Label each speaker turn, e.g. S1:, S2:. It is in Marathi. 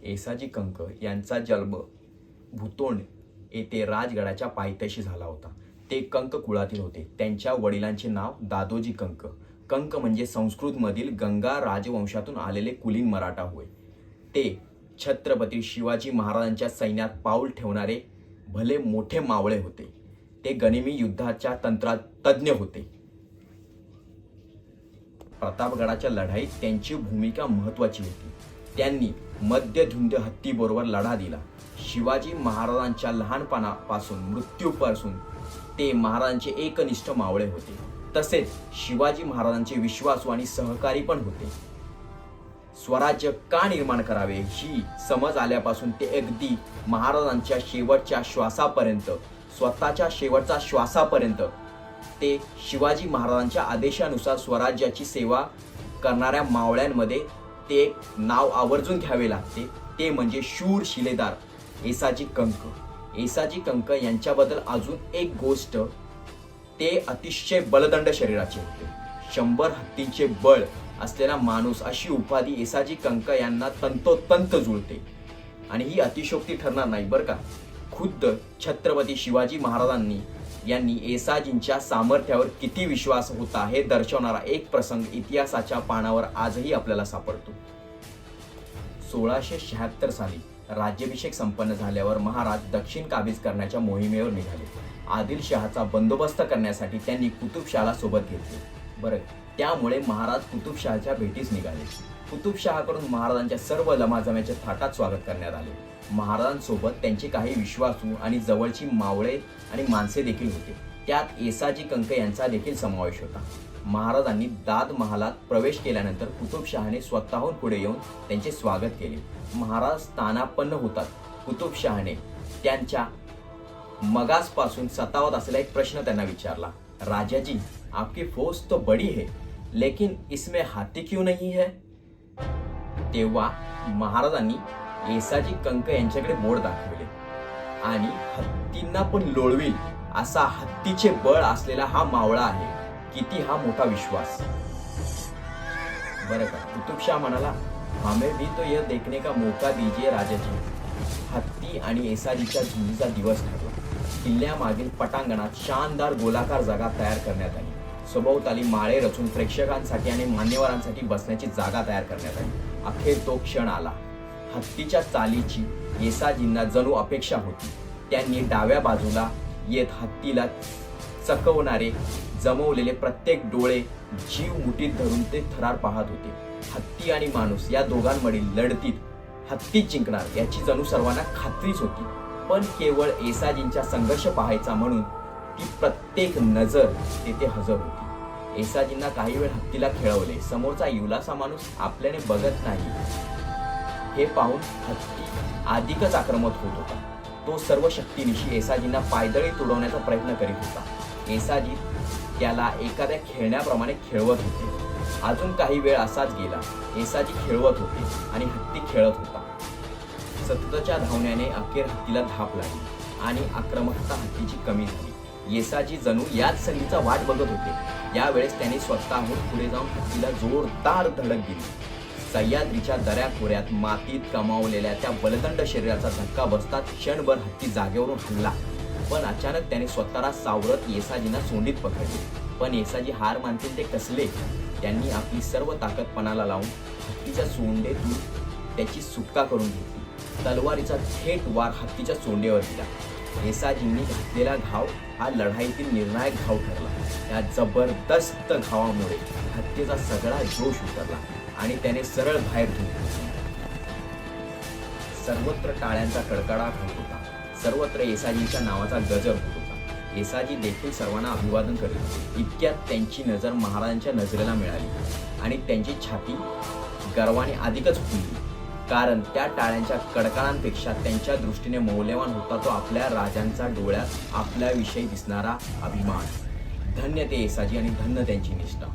S1: येसाजी कंक यांचा जन्म भुतोंड येथे राजगडाच्या पायथ्याशी झाला होता. ते कंक कुळातील होते. त्यांच्या वडिलांचे नाव दादोजी कंक. कंक म्हणजे संस्कृतमधील गंगा राजवंशातून आलेले कुलीन मराठा होय. ते छत्रपती शिवाजी महाराजांच्या सैन्यात पाऊल ठेवणारे भले मोठे मावळे होते. ते गनिमी युद्धाच्या तंत्रात तज्ज्ञ होते. प्रतापगडाच्या लढाईत त्यांची भूमिका महत्त्वाची होती. त्यांनी मध्यधुंद हत्तीबरोबर लढा दिला. शिवाजी महाराजांच्या लहानपणापासून मृत्यूपासून ते महाराजांचे एकनिष्ठ मावळे होते. तसेच शिवाजी महाराजांचे विश्वासू आणि सहकारी पण होते. स्वराज्य का निर्माण करावे ही समज आल्यापासून ते अगदी महाराजांच्या शेवटच्या श्वासापर्यंत, स्वतःच्या शेवटच्या श्वासापर्यंत ते शिवाजी महाराजांच्या आदेशानुसार स्वराज्याची सेवा करणाऱ्या मावळ्यांमध्ये ते एक नाव आवर्जून घ्यावे लागते. ते म्हणजे शूर शिलेदार येसाजी कंक. येसाजी कंक यांच्याबद्दल अजून एक गोष्ट, ते अतिशय बलदंड शरीराचे होते. 100 हत्तींचे बळ असलेला माणूस अशी उपाधी येसाजी कंक यांना तंतोतंत जुळते. आणि ही अतिशयोक्ती ठरणार नाही बरं का. खुद्द छत्रपती शिवाजी महाराजांनी यांनी येसाजींच्या सामर्थ्यावर किती विश्वास होता हे दर्शवणारा एक प्रसंग इतिहासाच्या पानावर आजही आपल्याला सापडतो. 1676 साली राज्याभिषेक संपन्न झाल्यावर महाराज दक्षिण काबीज करण्याच्या मोहिमेवर निघाले. आदिलशहाचा बंदोबस्त करण्यासाठी त्यांनी कुतुबशहाला सोबत घेतले. बरं, त्यामुळे महाराज कुतुबशहाच्या भेटीस निघाले. कुतुबशहाकडून महाराजांच्या सर्व लमाजम्याचे थाटात स्वागत करण्यात आले. महाराजांसोबत त्यांचे काही विश्वासू आणि जवळची मावळे आणि माणसे देखील होते. त्यात येसाजी कंक यांचा देखील समावेश होता. महाराजांनी दाद महालात प्रवेश केल्यानंतर कुतुबशहाने स्वतःहून पुढे येऊन त्यांचे स्वागत केले. महाराज स्थानापन्न होतात. कुतुबशहाने त्यांच्या मगासपासून सतावत असलेला एक प्रश्न त्यांना विचारला. राजाजी, आपकी फौज तो बड़ी है, लेकिन इसमें हाथी क्यों नहीं है? तेव्हा महाराजांनी येसाजी कंक यांच्याकडे बोट दाखवले आणि हत्तींना पण लोळविल असा हत्तीचे बळ असलेला हा मावळा आहे. किती हा मोठा विश्वास. बरं का. कुतुबशाह म्हणाला, हमें भी तो यह देखने का मौका दीजिए राजाजी. हत्ती आणि येसाजीच्या झुंजीचा दिवस ठरला. किल्ल्यामागील पटांगणात शानदार गोलाकार जागा तयार करण्यात आली. सभोवताली माळे रचून प्रेक्षकांसाठी आणि मान्यवरांसाठी बसण्याची जागा तयार करण्यात आली. अखेर तो क्षण आला. हत्तीच्या चालीची येसाजींना जणू अपेक्षा होती. त्यांनी डाव्या बाजूला येत हत्तीला चकवणारे जमवलेले प्रत्येक डोळे जीव मुठीत धरून ते थरार पाहत होते. हत्ती आणि माणूस या दोघांमधील लढतीत हत्ती जिंकणार याची जणू सर्वांना खात्रीच होती. पण केवळ येसाजींचा संघर्ष पाहायचा म्हणून ती प्रत्येक नजर तेथे हजर होती. येसाजींना काही वेळ हत्तीला खेळवले. समोरचा युलासा माणूस आपल्याने बघत नाही हे पाहून हत्ती अधिकच आक्रमक होत होता. तो सर्व शक्तीनिशी येसाजींना पायदळी तुडवण्याचा प्रयत्न करीत होता. येसाजी त्याला एखाद्या खेळण्याप्रमाणे खेळवत होते. अजून काही वेळ असाच गेला. येसाजी खेळवत होते आणि हत्ती खेळत होता. सततच्या धावण्याने अखेर हत्तीला धाप लागली आणि आक्रमकता हत्तीची कमी झाली. येसाजी जणू याच संधीचा वाट बघत होते. यावेळेस त्याने स्वतःहून पुढे जाऊन हत्तीला जोरदार धडक दिली. सह्याद्रीच्या दऱ्याखोऱ्यात मातीत कमावलेल्या त्या बलदंड शरीराचा धक्का बसतात क्षणभर हत्ती जागेवरून हलला. पण अचानक त्याने स्वतःला सावरत येसाजींना सोंडीत पकडले. पण येसाजी हार मानतील ते कसले. त्यांनी आपली सर्व ताकद पणाला लावून हत्तीच्या सोंडेतून त्याची सुटका करून घेतली. तलवारीचा थेट वार हत्तीच्या सोंडेवर दिला. येसाजींनी घातलेला घाव हा लढाईतील निर्णायक घाव ठरला. या जबरदस्त घावामुळे हत्तीचा सगळा जोश उतरला आणि त्याने सरळ बाहेर धुतले. सर्वत्र टाळ्यांचा कडकडाट होत होता. सर्वत्र येसाजींच्या नावाचा गजर होत होता. येसाजी देखील सर्वांना अभिवादन करीत होते. इतक्यात त्यांची नजर महाराजांच्या नजरेला मिळाली आणि त्यांची छाती गर्वाने अधिकच फुलली. कारण त्या टाळ्यांच्या कडकडांपेक्षा त्यांच्या दृष्टीने मौल्यवान होता तो आपल्या राजांचा डोळ्यात आपल्याविषयी दिसणारा अभिमान. धन्य ते येसाजी आणि धन्य त्यांची निष्ठा.